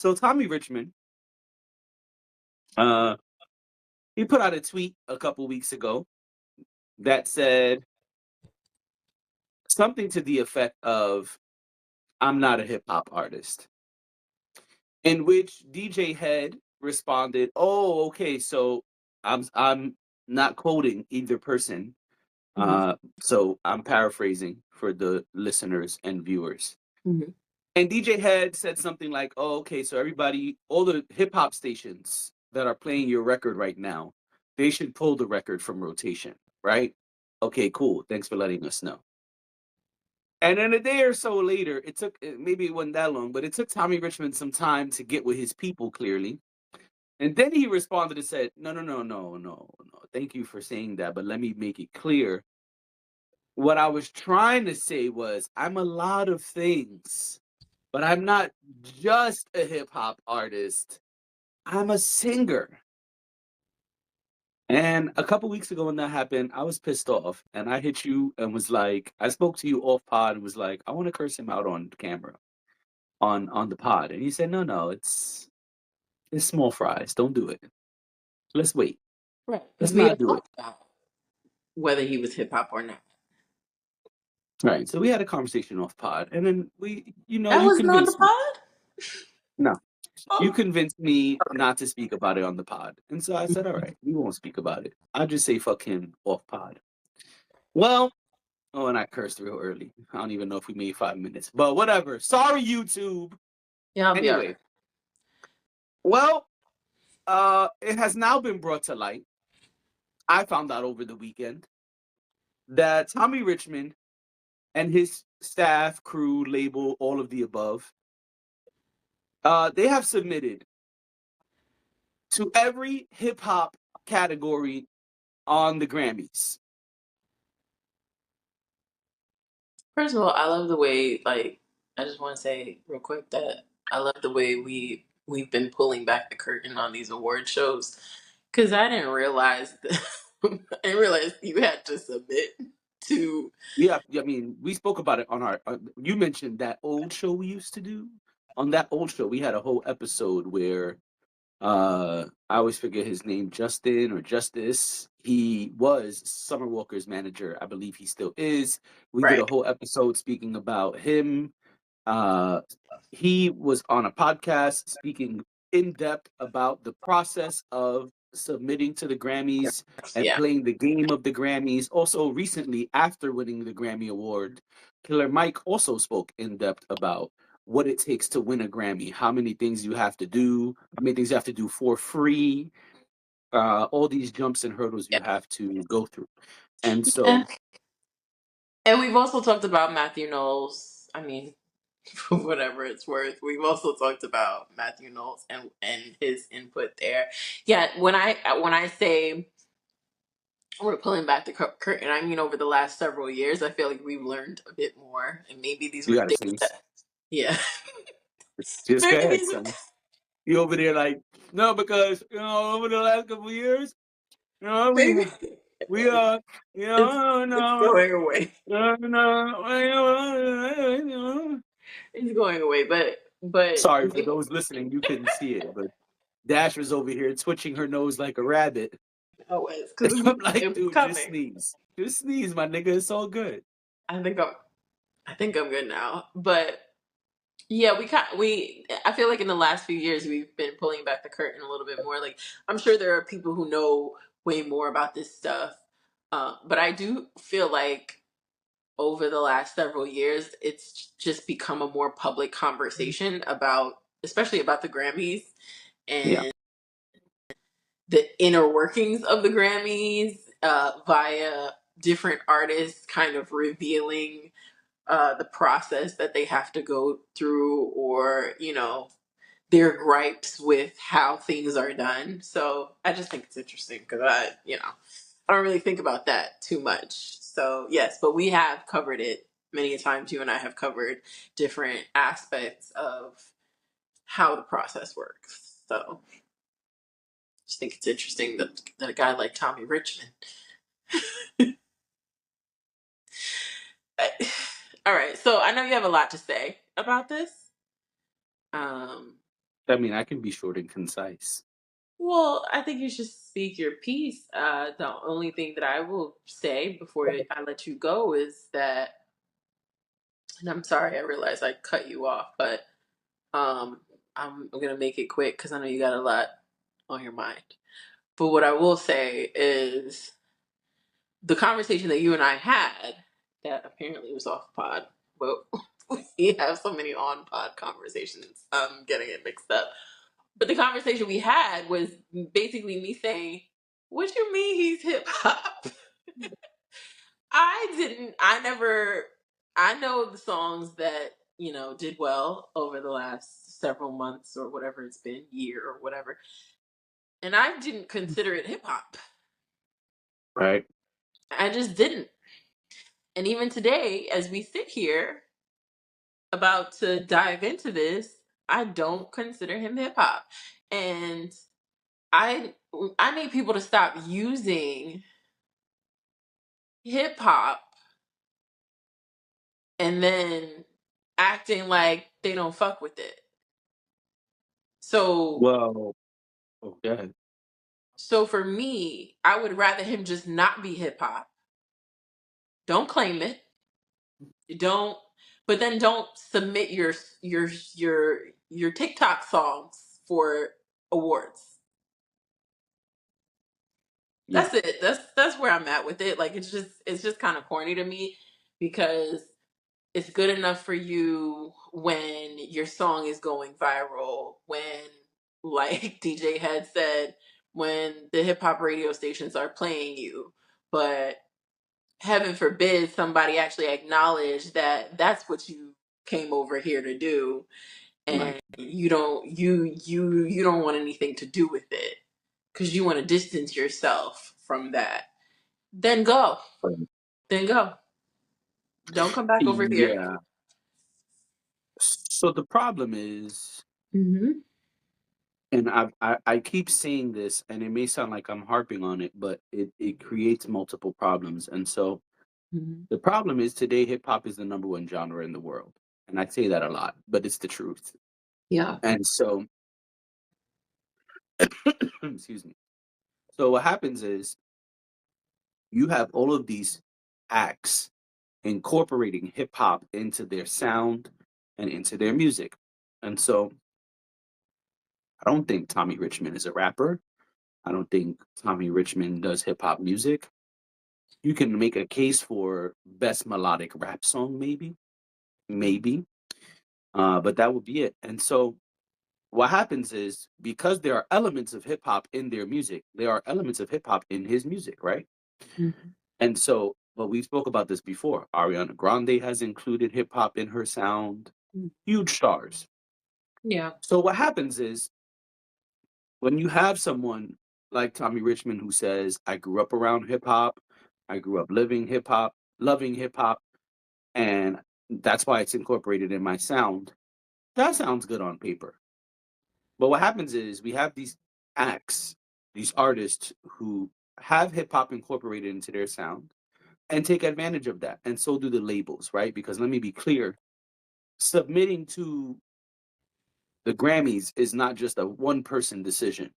So Tommy Richman, uh, he put out a tweet a couple weeks ago that said something to the effect of, "I'm not a hip hop artist." In which DJ Head responded, "Oh, okay, so I'm not quoting either person. Mhm. So I'm paraphrasing for the listeners and viewers." Mhm. And DJ Head said something like, "Oh, okay, so everybody, all the hip hop stations that are playing your record right now, they should pull the record from rotation, right? Okay, cool. Thanks for letting us know." And then a day or so later, maybe it wasn't that long, but it took Tommy Richmond some time to get with his people clearly. And then he responded and said, "No, no, no, no, no, no. Thank you for saying that, but let me make it clear. What I was trying to say was I'm a lot of things, but I'm not just a hip hop artist. I'm a singer." And a couple weeks ago when that happened, I was pissed off and I hit you and was like, I spoke to you off pod and was like, I want to curse him out on camera, on the pod. And you said, "No, no, it's small fries. Don't do it. Let's wait. Right, because Let's we not had do it." talked about whether he was hip hop or not. Right. So we had a conversation off pod, and then That you wasn't on the convinced me. pod. No, you Oh, convinced me not to speak about it on the pod. And so I said, all mhm. right, we won't speak about it. I'll just say fuck him off pod. Well, oh, and I cursed real early. I don't even know if we made 5 minutes, but whatever. Sorry, YouTube. Yeah, I'll be all Anyway, right. well, it has now been brought to light. I found out over the weekend that Tommy Richmond and his staff, crew, label, all of the above, they have submitted to every hip hop category on the Grammys. First of all, I love the way, like, I just want to say real quick that I love the way we've been pulling back the curtain on these award shows, because I didn't realize that, I didn't realize you had to submit to. Yeah, I mean, we spoke about it on our. You mentioned that old show we used to do. On that old show, we had a whole episode where I always forget his name, Justin or Justice. He was Summer Walker's manager. I believe he still is. We did a Right. whole episode speaking about him. Uh, he was on a podcast speaking in depth about the process of submitting to the Grammys and Yeah. playing the game of the Grammys. Also, recently, after winning the Grammy Award, Killer Mike also spoke in depth about what it takes to win a Grammy, how many things you have to do, how many things you have to do for free, all these jumps and hurdles you Yeah. have to go through. And Yeah. so, And we've also talked about Matthew Knowles. I mean, for whatever it's worth, we've also talked about Matthew Knowles and his input there. Yeah, when I say we're pulling back the curtain, I mean over the last several years, I feel like we've learned a bit more, and maybe these you were got to things sneeze. that, yeah, Just go maybe ahead, these were. son. You over there like, no, because over the last couple of years, we Maybe we it's no, going away. no. It's going away, but Sorry for those listening, you couldn't see it, but Dash was over here twitching her nose like a rabbit. always because I'm like, it was dude, just coming. sneeze. Just sneeze, my nigga. It's all good. I think I'm I think I'm good now, but yeah, I feel like in the last few years we've been pulling back the curtain a little bit more. Like, I'm sure there are people who know way more about this stuff, but I do feel like over the last several years it's just become a more public conversation about, especially about the Grammys Yeah. and the inner workings of the Grammys, via different artists kind of revealing the process that they have to go through, or their gripes with how things are done. So I just think it's interesting because I don't really think about that too much. So yes, but we have covered it many a times. You and I have covered different aspects of how the process works. So I just think it's interesting that a guy like Tommy Richman. All right, so I know you have a lot to say about this. Um, I mean, I can be short and concise. Well, I think you should speak your piece. The only thing that I will say before I let you go is that, and I'm sorry, I realize I cut you off, but um, I'm gonna make it quick because I know you got a lot on your mind. But what I will say is the conversation that you and I had, that apparently was off pod, but we have so many on pod conversations. I'm getting it mixed up. But the conversation we had was basically me saying, "What you mean he's hip hop?" I never, I know the songs that, did well over the last several months or whatever it's been, year or whatever. And I didn't consider it hip hop. Right. I just didn't. And even today, as we sit here about to dive into this, I don't consider him hip hop. And I I need people to stop using hip hop and then acting like they don't fuck with it. So Well, okay. so for me, I would rather him just not be hip hop. Don't claim it. Don't but then don't submit your your TikTok songs for awards. Yeah. That's it. That's where I'm at with it. Like it's just kind of corny to me because it's good enough for you when your song is going viral, when like DJ had said, when the hip hop radio stations are playing you. But heaven forbid somebody actually acknowledge that that's what you came over here to do, Right. and you don't want anything to do with it because you want to distance yourself from that. Then go. Right. Then go. Don't come back over here. Yeah. So the problem is, Mm-hmm. and I keep saying this, and it may sound like I'm harping on it, but it creates multiple problems. And so Mm-hmm. the problem is today hip hop is the number one genre in the world. And I say that a lot, but it's the truth. Yeah. And so excuse me. So what happens is you have all of these acts incorporating hip hop into their sound and into their music. And so I don't think Tommy Richman is a rapper. I don't think Tommy Richman does hip hop music. You can make a case for best melodic rap song, maybe, maybe, but that would be it. And so what happens is because there are elements of hip hop in their music, there are elements of hip hop in his music, right? Mm-hmm. And so, but we spoke about this before. Ariana Grande has included hip hop in her sound, huge stars. Yeah. So what happens is when you have someone like Tommy Richman who says, I grew up around hip hop, I grew up living hip hop, loving hip hop, and that's why it's incorporated in my sound. That sounds good on paper. But what happens is we have these acts, these artists who have hip hop incorporated into their sound and take advantage of that. And so do the labels, right? Because let me be clear, submitting to the Grammys is not just a one person decision.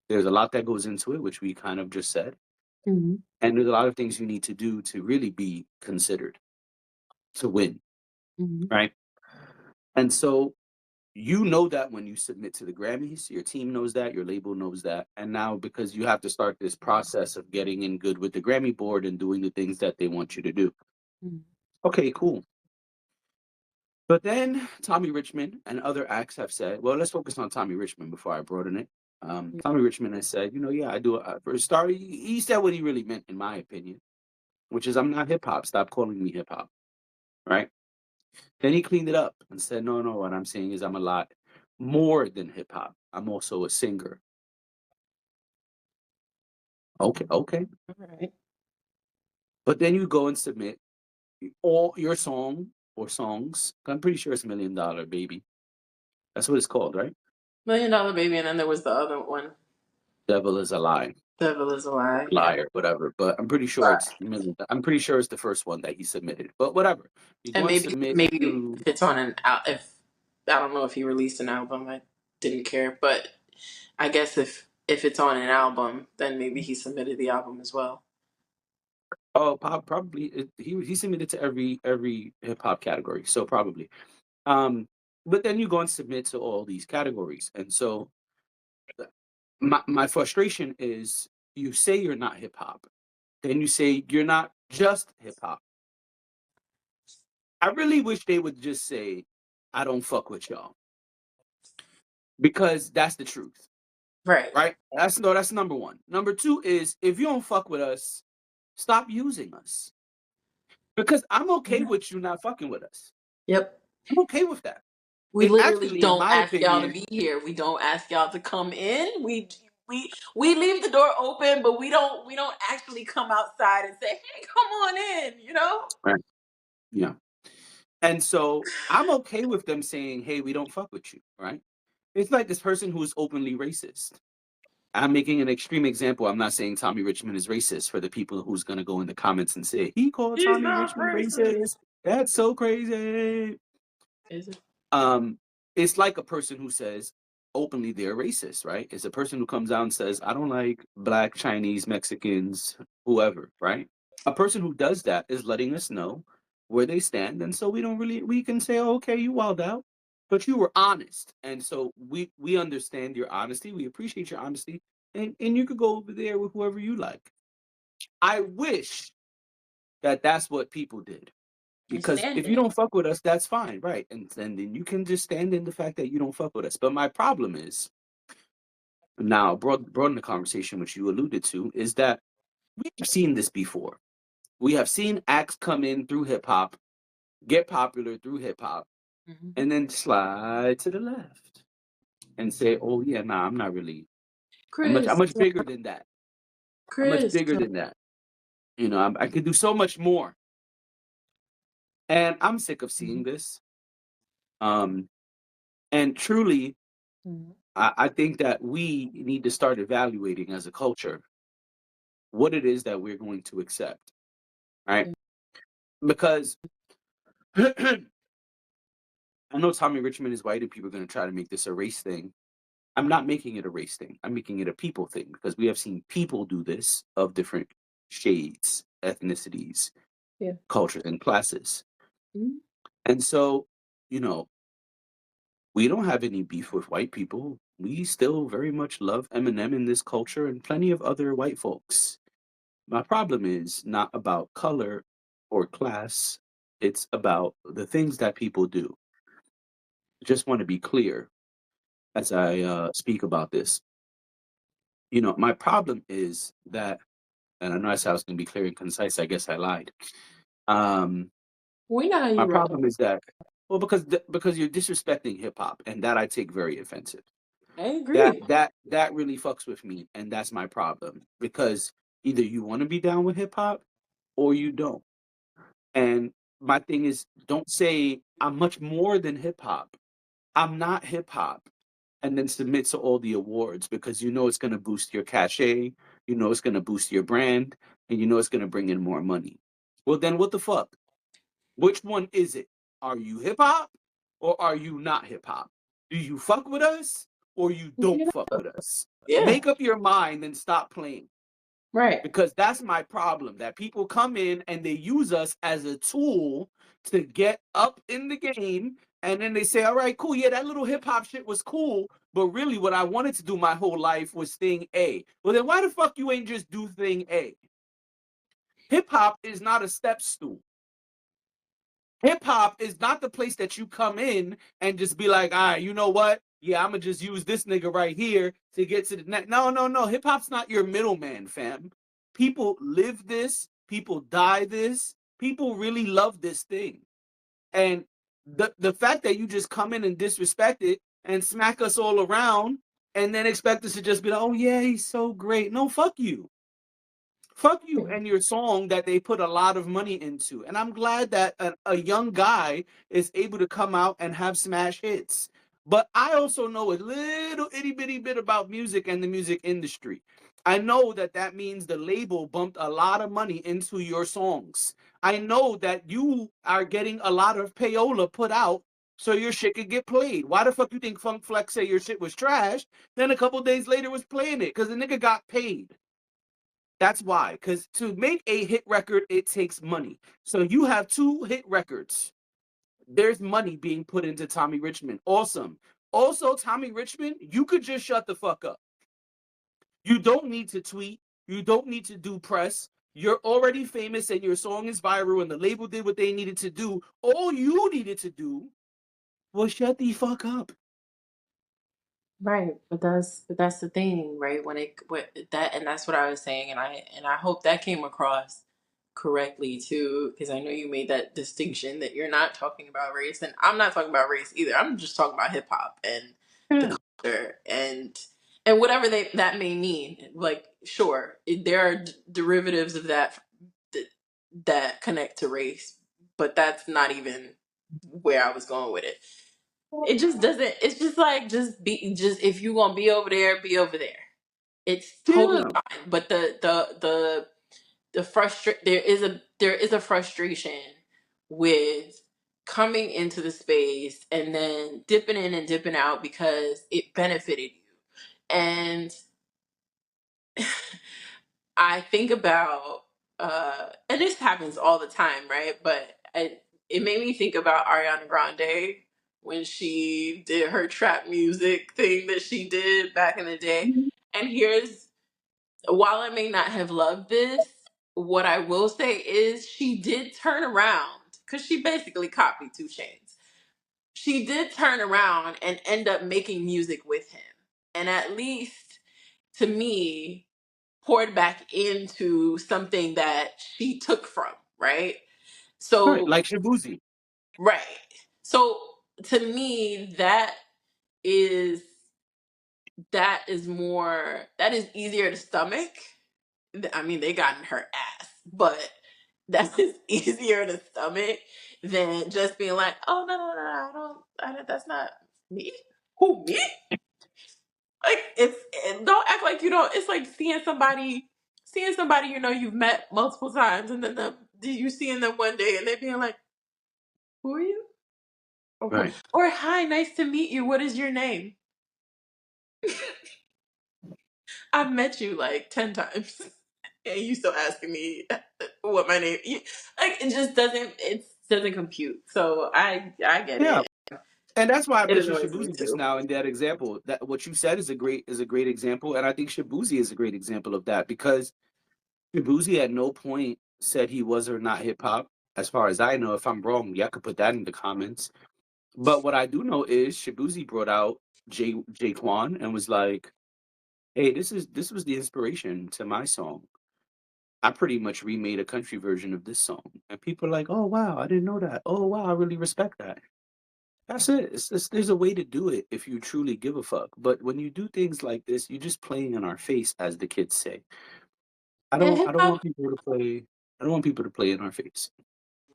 There's a lot that goes into it, which we kind of just said. Mm-hmm. And there's a lot of things you need to do to really be considered to win, Mm-hmm. right? And so you know that when you submit to the Grammys, your team knows that, your label knows that. And now because you have to start this process of getting in good with the Grammy board and doing the things that they want you to do. Mm-hmm. Okay, cool. But then Tommy Richman and other acts have said, well, let's focus on Tommy Richman before I broaden it. Tommy Richman has said, yeah, I do. For a start, he said what he really meant, in my opinion, which is I'm not hip hop. Stop calling me hip hop. Right. Then he cleaned it up and said, no, no, what I'm saying is I'm a lot more than hip hop. I'm also a singer. Okay, okay. All right. But then you go and submit all your song or songs. I'm pretty sure it's $1 Million Baby. That's what it's called, right? $1 Million Baby, and then there was the other one, Devil is a lie. Devil is a Lie. Yeah. Liar, whatever. But I'm pretty sure it's Right. million. I'm pretty sure it's the first one that he submitted. But whatever. You go And and maybe submit maybe to if it's on an out, if I don't know if he released an album. didn't care. But I guess if it's on an album, then maybe he submitted the album as well. Oh, probably he submitted to every hip hop category, so probably. Um, but then you go and submit to all these categories, and so my frustration is you say you're not hip hop, then you say you're not just hip hop. I really wish they would just say, I don't fuck with y'all, because that's the truth, Right. right? That's number one. Number two is if you don't fuck with us, stop using us. Because I'm okay Mhm. with you not fucking with us. Yep. I'm okay with that. We It literally actually, in don't my ask y'all to opinion, be here. We don't ask y'all to come in. We leave the door open, but we don't actually come outside and say, "Hey, come on in," you know? right? Yeah. And so I'm okay with them saying, hey, we don't fuck with you, right? It's like this person who's openly racist. I'm making an extreme example. I'm not saying Tommy Richman is racist for the people who's going to go in the comments and say, he called He's Tommy not Richman racist. racist. That's so crazy. Is it? Um, it's like a person who says openly they're racist, right? It's a person who comes out and says, I don't like black, Chinese, Mexicans, whoever, right? A person who does that is letting us know where they stand. And so we can say, oh, okay, you wilded out, but you were honest. And so we understand your honesty. We appreciate your honesty. And you could go over there with whoever you like. I wish that that's what people did. You Because stand if in you it. don't fuck with us, that's fine, right? And then you can just stand in the fact that you don't fuck with us. But my problem is, now broaden the conversation, which you alluded to, is that we've seen this before. We have seen acts come in through hip hop, get popular through hip hop, Mhm. and then slide to the left and say, "Oh yeah, nah, I'm not really. I'm Chris, much bigger than that. I'm much Chris. bigger than that. You know, I could do so much more." And I'm sick of seeing Mhm. this. Um, and truly, Mhm. I think that we need to start evaluating as a culture what it is that we're going to accept, right? Yeah. Because I know Tommy Richman is white and people are going to try to make this a race thing. I'm not making it a race thing. I'm making it a people thing because we have seen people do this of different shades, ethnicities, Yeah. cultures, and classes. Mhm. And so, you know, we don't have any beef with white people. We still very much love Eminem in this culture and plenty of other white folks. My problem is not about color or class. It's about the things that people do. Just want to be clear as I speak about this. You know, my problem is that, and I know I said I was going to be clear and concise. I guess I lied. Um, We know how my you roll. problem is that, well, because you're disrespecting hip hop, and that I take very offensive. I agree. That really fucks with me, and that's my problem. Because either you want to be down with hip hop or you don't. And my thing is, don't say I'm much more than hip hop. I'm not hip hop. And then submit to all the awards because you know it's going to boost your cachet, you know it's going to boost your brand, and you know it's going to bring in more money. Well, then what the fuck? Which one is it? Are you hip hop or are you not hip hop? Do you fuck with us or you don't You fuck know? with us? Yeah. Make up your mind and stop playing. Right. Because that's my problem, that people come in and they use us as a tool to get up in the game, and then they say, all right, cool, yeah, that little hip hop shit was cool, but really what I wanted to do my whole life was thing A. Well, then why the fuck you ain't just do thing A? Hip hop is not a step stool. Hip hop is not the place that you come in and just be like, all right, you know what? Yeah, I'm gonna just use this nigga right here to get to the next. No, no, no. Hip hop's not your middleman, fam. People live this, people die this, people really love this thing. And the fact that you just come in and disrespect it and smack us all around and then expect us to just be like, oh yeah, he's so great. No, fuck you. Fuck you and your song that they put a lot of money into. And I'm glad that a young guy is able to come out and have smash hits. But I also know a little itty bitty bit about music and the music industry. I know that that means the label bumped a lot of money into your songs. I know that you are getting a lot of payola put out so your shit could get played. Why the fuck you think Funk Flex say your shit was trash? Then a couple days later was playing it because the nigga got paid. That's why. Because to make a hit record, it takes money. So you have 2 hit records. There's money being put into Tommy Richman. Awesome. Also, Tommy Richman, you could just shut the fuck up. You don't need to tweet. You don't need to do press. You're already famous and your song is viral and the label did what they needed to do. All you needed to do was shut the fuck up. Right, but that's the thing, right? When it what that and that's what I was saying, and I hope that came across correctly too, because I know you made that distinction that you're not talking about race, and I'm not talking about race either. I'm just talking about hip hop and the Yeah. culture and whatever that may mean. Like, sure, there are derivatives of that that connect to race, but that's not even where I was going with it. It just doesn't. It's just like just if you gonna be over there, be over there. It's totally Yeah. fine. But the frustration there is a frustration with coming into the space and then dipping in and dipping out because it benefited you. And I think about and this happens all the time, right? But it made me think about Ariana Grande when she did her trap music thing that she did back in the day. And here's while I may not have loved this, what I will say is she did turn around because she basically copied Two Chains. She did turn around and end up making music with him. And at least to me, poured back into something that she took from, right? Right. So, Like Shabuzi. right. So to me, is that is easier to stomach. I mean, they got in her ass, but that is easier to stomach than just being like, oh no, that's not me. Who me? Like don't act like you don't. It's like seeing somebody you've met multiple times, and then you seeing them one day, and they being like, "Who are you?" Right. Or "Hi, nice to meet you. What is your name?" I've met you like 10 times, and you still asking me what my name. Like it doesn't compute. So I get Yeah. it. And that's why I It mentioned annoys me Shabuzi just too. now in that example. That what you said is a great example. And I think Shabuzi is a great example of that because Shabuzi at no point said he was or not hip hop. As far as I know, if I'm wrong, y'all could put that in the comments. But what I do know is Shabuzi brought out Jaquan and was like, "Hey, this was the inspiration to my song. I pretty much remade a country version of this song." And people are like, "Oh wow, I didn't know that. Oh wow, I really respect that." That's it. There's a way to do it if you truly give a fuck. But when you do things like this, you're just playing in our face, as the kids say. And hip I don't hop want people to play. I don't want people to play in our face.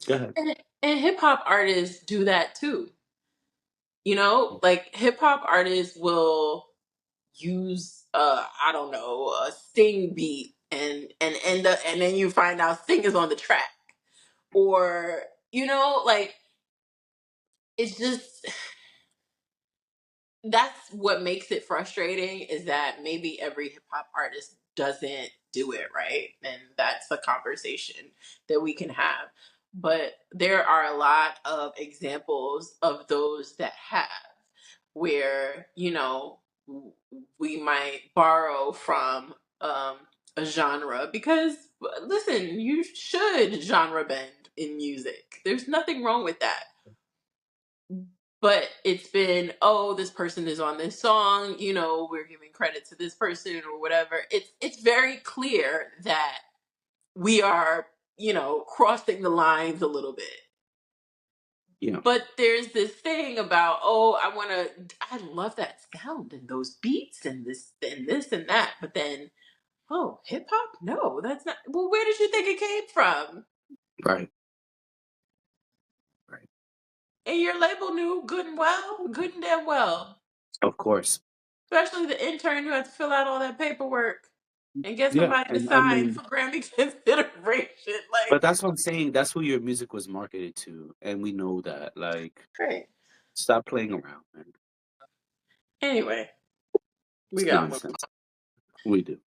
Go ahead. and hip hop artists do that too. Like hip hop artists will use I don't know, a sing beat and end up and then you find out Sting is on the track. Or like it's just that's what makes it frustrating is that maybe every hip hop artist doesn't do it right. And that's a conversation that we can have. But there are a lot of examples of those that have, where, we might borrow from a genre because, listen, you should genre bend in music. There's nothing wrong with that, but it's been, oh, this person is on this song, we're giving credit to this person or whatever. It's very clear that we are, crossing the lines a little bit. Yeah. But there's this thing about, oh, I love that sound and those beats and this and that, but then, oh, hip hop, no, that's not. Well, where did you think it came from? Right. Right. And your label knew good and damn well. Of course. Especially the intern who had to fill out all that paperwork and get Yeah. somebody to And I sign mean, for Grammy consideration. Like, but that's what I'm saying. That's who your music was marketed to, and we know that. Like, great. Stop playing around, man. Anyway, we It's got one. nonsense. We do.